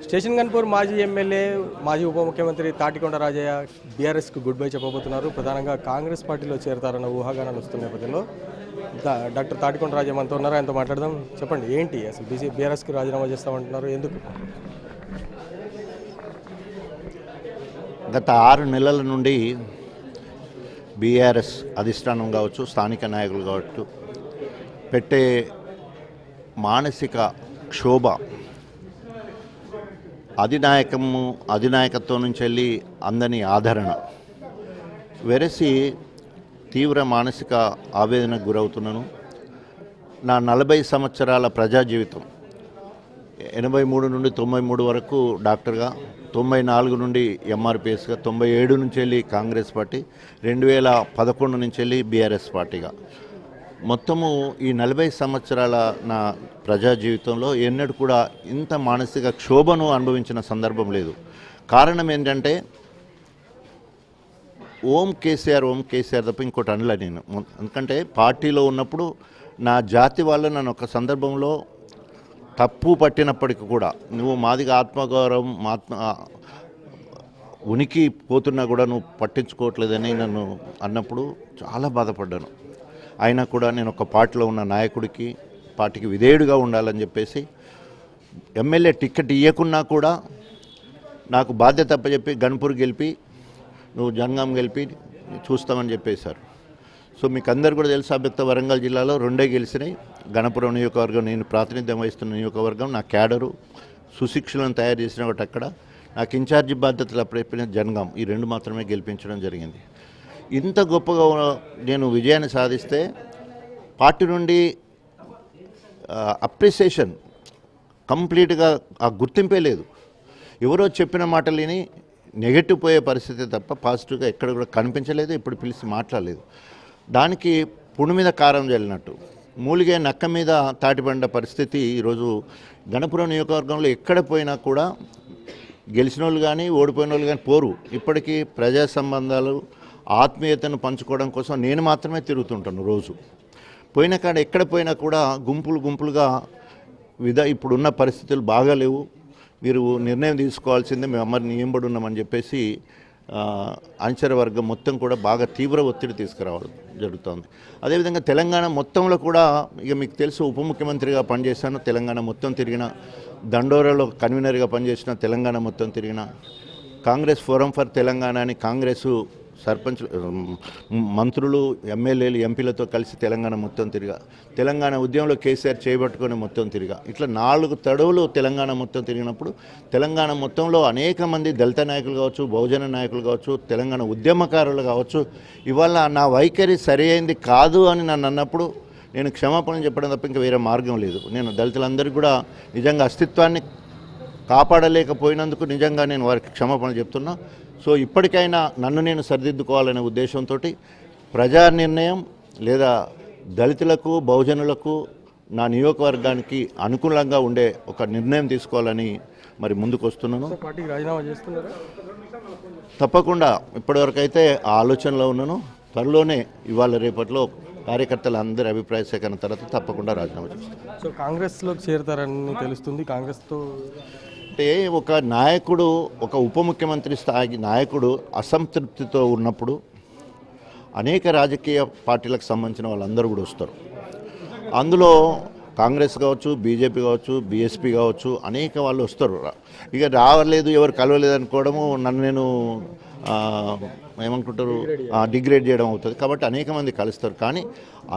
Station Ghanpur మాజీ MLA మాజీ ఉప ముఖ్యమంత్రి తాటికొండ రాజయ్య బీఆర్ఎస్కు గుడ్ బై చెప్పబోతున్నారు. ప్రధానంగా కాంగ్రెస్ పార్టీలో చేరతారన్న ఊహాగానాలు వస్తున్న నేపథ్యంలో డాక్టర్ తాటికొండ రాజయ్య మనతో ఉన్నారు, ఆయనతో మాట్లాడదాం. చెప్పండి, ఏంటి అసలు బీఆర్ఎస్కి రాజీనామా చేస్తామంటున్నారు, ఎందుకు? గత 6 నెలల నుండి బీఆర్ఎస్ అధిష్టానం కావచ్చు, స్థానిక నాయకులు కావచ్చు, పెట్టే మానసిక క్షోభ, అధినాయకత్వం నుంచి వెళ్ళి అందని ఆదరణ వెరసి తీవ్ర మానసిక ఆవేదనకు గురవుతున్నాను. నా 40 సంవత్సరాల ప్రజా జీవితం 83 నుండి 93 వరకు డాక్టర్గా, 94 నుండి ఎంఆర్పిఎస్గా, 97 నుంచి వెళ్ళి కాంగ్రెస్ పార్టీ, 2011 నుంచి వెళ్ళి బీఆర్ఎస్ పార్టీగా, మొత్తము ఈ 40 సంవత్సరాల నా ప్రజా జీవితంలో ఎన్నడూ కూడా ఇంత మానసిక క్షోభను అనుభవించిన సందర్భం లేదు. కారణం ఏంటంటే ఓం కేసీఆర్ తప్ప ఇంకోటి అనలే నేను. ఎందుకంటే పార్టీలో ఉన్నప్పుడు నా జాతి వాళ్ళు నన్ను ఒక సందర్భంలో తప్పు పట్టినప్పటికీ కూడా, నువ్వు మాదిగా ఆత్మగౌరవం ఉనికి పోతున్నా కూడా నువ్వు పట్టించుకోవట్లేదని నన్ను అన్నప్పుడు చాలా బాధపడ్డాను. అయినా కూడా నేను ఒక పార్టీలో ఉన్న నాయకుడికి, పార్టీకి విధేయుడిగా ఉండాలని చెప్పేసి ఎమ్మెల్యే టికెట్ ఇవ్వకున్నా కూడా నాకు బాధ్యత అప్పచెప్పి గన్పూర్ గెలిపి, నువ్వు జనగాం గెలిపి చూస్తామని చెప్పేశారు. సో మీకు అందరు కూడా తెలుసు, అభ్యర్థి వరంగల్ జిల్లాలో 2 గెలిచినాయి. గణపురం నియోజకవర్గం నేను ప్రాతినిధ్యం వహిస్తున్న నియోజకవర్గం, నా క్యాడరు సుశిక్షులను తయారు చేసిన ఒకటి అక్కడ, నాకు ఇన్ఛార్జి బాధ్యతలు అప్పుడైపోయిన జనగాం, ఈ 2 మాత్రమే గెలిపించడం జరిగింది. ఇంత గొప్పగా నేను విజయాన్ని సాధిస్తే పార్టీ నుండి అప్రిసియేషన్ కంప్లీట్గా ఆ గుర్తింపే లేదు. ఎవరో చెప్పిన మాటలని నెగటివ్ పోయే పరిస్థితి తప్ప పాజిటివ్గా ఎక్కడ కూడా కనిపించలేదు. ఇప్పుడు పిలిచి మాట్లాడలేదు. దానికి పుండు మీద కారం చల్లినట్టు మూలిగే నక్క మీద తాటిబండ పరిస్థితి ఈరోజు గణపురం నియోజకవర్గంలో ఎక్కడ పోయినా కూడా గెలిచిన వాళ్ళు కానీ ఓడిపోయిన వాళ్ళు కానీ పోరు. ఇప్పటికీ ప్రజా సంబంధాలు, ఆత్మీయతను పంచుకోవడం కోసం నేను మాత్రమే తిరుగుతుంటాను. రోజు పోయిన కాడ ఎక్కడ పోయినా కూడా గుంపులుగా ఇప్పుడున్న పరిస్థితులు బాగాలేవు, మీరు నిర్ణయం తీసుకోవాల్సిందే, మేము అమ్మని నియంబడి ఉన్నామని చెప్పేసి అనుచర వర్గం మొత్తం కూడా బాగా తీవ్ర ఒత్తిడి తీసుకురావడం జరుగుతుంది. అదేవిధంగా తెలంగాణ మొత్తంలో కూడా, ఇక మీకు తెలుసు, ఉప ముఖ్యమంత్రిగా పనిచేశాను, తెలంగాణ మొత్తం తిరిగిన, దండోరాలో కన్వీనర్గా పనిచేసిన, తెలంగాణ మొత్తం తిరిగిన, కాంగ్రెస్ ఫోరం ఫర్ తెలంగాణ అని కాంగ్రెస్ సర్పంచ్, మంత్రులు, ఎమ్మెల్యేలు, ఎంపీలతో కలిసి తెలంగాణ మొత్తం తిరిగా, తెలంగాణ ఉద్యమంలో కేసీఆర్ చేయబట్టుకొని మొత్తం తిరిగా, ఇట్లా 4 తడవులు తెలంగాణ మొత్తం తిరిగినప్పుడు తెలంగాణ మొత్తంలో అనేక మంది దళిత నాయకులు కావచ్చు, బహుజన నాయకులు కావచ్చు, తెలంగాణ ఉద్యమకారులు కావచ్చు, ఇవాళ నా వైఖరి సరైంది కాదు అని నన్ను అన్నప్పుడు నేను క్షమాపణ చెప్పడం తప్ప ఇంకా వేరే మార్గం లేదు. నేను దళితులందరికీ కూడా నిజంగా అస్తిత్వాన్ని కాపాడలేకపోయినందుకు నిజంగా నేను వారికి క్షమాపణ చెప్తున్నా. సో ఇప్పటికైనా నన్ను నేను సరిదిద్దుకోవాలనే ఉద్దేశంతో ప్రజా నిర్ణయం లేదా దళితులకు, బహుజనులకు, నా నియోజకవర్గానికి అనుకూలంగా ఉండే ఒక నిర్ణయం తీసుకోవాలని మరి ముందుకు వస్తున్నాను. పార్టీకి రాజీనామా చేస్తున్నారా? తప్పకుండా. ఇప్పటివరకు అయితే ఆ ఆలోచనలో ఉన్నాను. త్వరలోనే ఇవాళ రేపట్లో కార్యకర్తల అందరి అభిప్రాయ సేకరణ తర్వాత తప్పకుండా రాజీనామా చేస్తాను. సో కాంగ్రెస్లోకి చేరతారని తెలుస్తుంది. కాంగ్రెస్తో అంటే ఒక నాయకుడు, ఒక ఉప ముఖ్యమంత్రి స్థాయి నాయకుడు అసంతృప్తితో ఉన్నప్పుడు అనేక రాజకీయ పార్టీలకు సంబంధించిన వాళ్ళందరూ కూడా వస్తారు. అందులో కాంగ్రెస్ కావచ్చు, బీజేపీ కావచ్చు, బీఎస్పీ కావచ్చు, అనేక వాళ్ళు వస్తారు. ఇక రావలేదు, ఎవరు కలవలేదు అనుకోవడము నన్ను నేను ఏమనుకుంటారు, డిగ్రేడ్ చేయడం అవుతుంది. కాబట్టి అనేక మంది కలుస్తారు. కానీ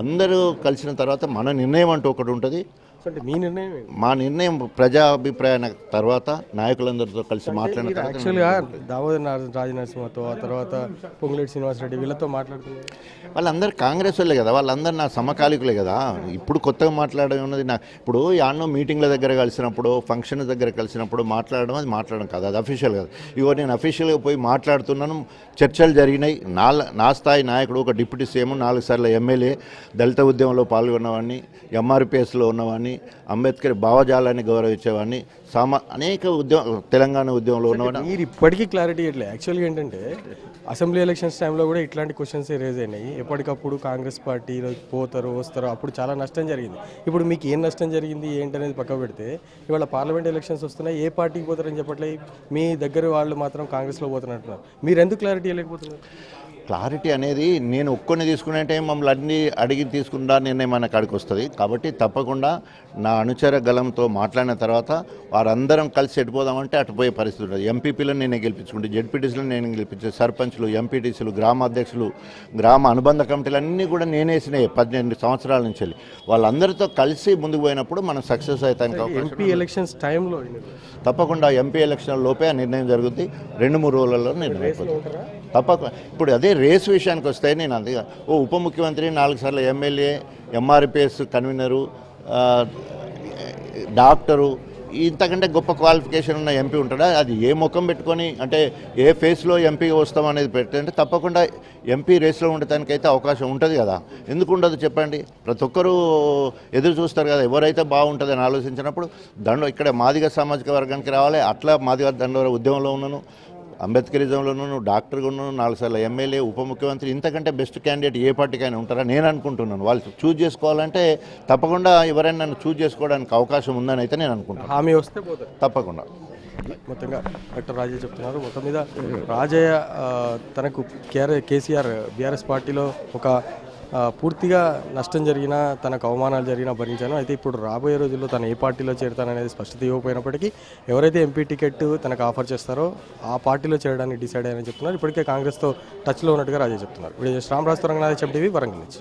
అందరూ కలిసిన తర్వాత మన నిర్ణయం అంటూ ఒకటి ఉంటుంది. అంటే మీ నిర్ణయం? మా నిర్ణయం ప్రజాభిప్రాయం తర్వాత నాయకులందరితో కలిసి మాట్లాడిన యాక్చువల్గా దామోదర్ రాజనరసింహతో, ఆ తర్వాత పొంగులేటి శ్రీనివాసరెడ్డి వీళ్ళతో మాట్లాడుతున్నారు. వాళ్ళందరూ కాంగ్రెస్ వాళ్ళే కదా, వాళ్ళందరూ నా సమకాలికులే కదా. ఇప్పుడు కొత్తగా మాట్లాడడం ఉన్నది ఇప్పుడు యాన్నో మీటింగ్ల దగ్గర కలిసినప్పుడు, ఫంక్షన్ దగ్గర కలిసినప్పుడు మాట్లాడడం, అది మాట్లాడడం కాదు, అది అఫీషియల్ కాదు. ఇగో నేను అఫీషియల్గా పోయి మాట్లాడుతున్నాను, చర్చలు జరిగినాయి. నా స్థాయి నాయకుడు, ఒక డిప్యూటీ సీఎం, 4 సార్లు ఎమ్మెల్యే, దళిత ఉద్యమంలో పాల్గొన్నవాడిని, ఎంఆర్పిఎస్లో ఉన్నవాడిని, గౌరవించేవాడిని, అంబేద్కర్ భావజాలాన్ని గౌరవించేవాడిని, అనేక తెలంగాణ ఉద్యమంలో ఉన్నవాడిని. మీరు ఇప్పటికీ క్లారిటీ ఇట్లే. యాక్చువల్గా ఏంటంటే అసెంబ్లీ ఎలక్షన్స్ టైంలో కూడా ఇట్లాంటి క్వశ్చన్స్ రేజ్ అయినాయి. ఎప్పటికప్పుడు కాంగ్రెస్ పార్టీలో పోతారు వస్తారు, అప్పుడు చాలా నష్టం జరిగింది. ఇప్పుడు మీకు ఏం నష్టం జరిగింది ఏంటనేది పక్క పెడితే ఇవాళ పార్లమెంట్ ఎలక్షన్స్ వస్తున్నాయి, ఏ పార్టీకి పోతారని చెప్పట్లే, మీ దగ్గర వాళ్ళు మాత్రం కాంగ్రెస్లో పోతున్నట్టున్నారు. మీరు ఎందుకు క్లారిటీ ఇవ్వలేకపోతున్నారు? క్లారిటీ అనేది నేను ఒక్కొని తీసుకునే మమ్మల్ని అన్ని అడిగి తీసుకున్నా నిర్ణయం మన కాడికి వస్తుంది. కాబట్టి తప్పకుండా నా అనుచర గలంతో మాట్లాడిన తర్వాత వారందరం కలిసి ఎటుపోదామంటే అటుపోయే పరిస్థితి ఉంటుంది. ఎంపీపీలను నేనే గెలిపించుకుంటే, జెడ్పీటీసీలను నేను గెలిపించే, సర్పంచ్లు, ఎంపీటీసీలు, గ్రామ అధ్యక్షులు, గ్రామ అనుబంధ కమిటీలు అన్నీ కూడా నేనేసినాయి 18 సంవత్సరాల నుంచి వెళ్ళి. వాళ్ళందరితో కలిసి ముందుకు పోయినప్పుడు మనం సక్సెస్ అవుతానికి ఎంపీ ఎలక్షన్స్ టైంలో తప్పకుండా ఎంపీ ఎలక్షన్ లోపే ఆ నిర్ణయం జరుగుతుంది. 2-3 రోజులలో నిర్ణయం అయిపోతుంది తప్పకుండా. ఇప్పుడు అదే రేసు విషయానికి వస్తే నేను అందుగా ఉప ముఖ్యమంత్రి, 4 సార్లు ఎమ్మెల్యే, ఎంఆర్పిఎస్ కన్వీనరు, డాక్టరు, ఇంతకంటే గొప్ప క్వాలిఫికేషన్ ఉన్న ఎంపీ ఉంటాడా? అది ఏ ముఖం పెట్టుకొని అంటే ఏ ఫేస్లో ఎంపీగా వస్తాం అనేది పెట్టంటే తప్పకుండా ఎంపీ రేస్లో ఉండటానికైతే అవకాశం ఉంటుంది కదా. ఎందుకు ఉండదు చెప్పండి? ప్రతి ఒక్కరూ ఎదురు చూస్తారు కదా, ఎవరైతే బాగుంటుందని ఆలోచించినప్పుడు ఇక్కడ మాదిగ సామాజిక వర్గానికి రావాలి. అట్లా మాదిగ దండోర ఉద్యమంలో ఉన్నాను, అంబేద్కరిజంలోనూ డాక్టర్గా ఉన్నాను, 4 సార్లు ఎమ్మెల్యే, ఉప ముఖ్యమంత్రి. ఇంతకంటే బెస్ట్ క్యాండిడేట్ ఏ పార్టీకైనా ఉంటారా నేను అనుకుంటున్నాను. వాళ్ళు చూజ్ చేసుకోవాలంటే తప్పకుండా ఎవరైనా నన్ను చూజ్ చేసుకోవడానికి అవకాశం ఉందని అయితే నేను అనుకుంటాను. హామీ వస్తే పోతారు తప్పకుండా. మొత్తంగా డాక్టర్ రాజయ్య చెప్తున్నారు. మొత్తం మీద రాజయ్య తనకు కేసీఆర్ బీఆర్ఎస్ పార్టీలో ఒక పూర్తిగా నష్టం జరిగినా, తనకు అవమానాలు జరిగినా భరించాను. అయితే ఇప్పుడు రాబోయే రోజుల్లో తను ఏ పార్టీలో చేరుతాననేది స్పష్టత ఇవ్వకపోయినప్పటికీ ఎవరైతే ఎంపీ టికెట్ తనకు ఆఫర్ చేస్తారో ఆ పార్టీలో చేరడానికి డిసైడ్ అయ్యారని చెప్తున్నారు. ఇప్పటికే కాంగ్రెస్తో టచ్లో ఉన్నట్టుగా రాజయ్య చెప్తున్నారు. వీడియో శ్రామ్ రాజ్, రంగనాథ్, టీవీ, వరంగల్ నుంచి.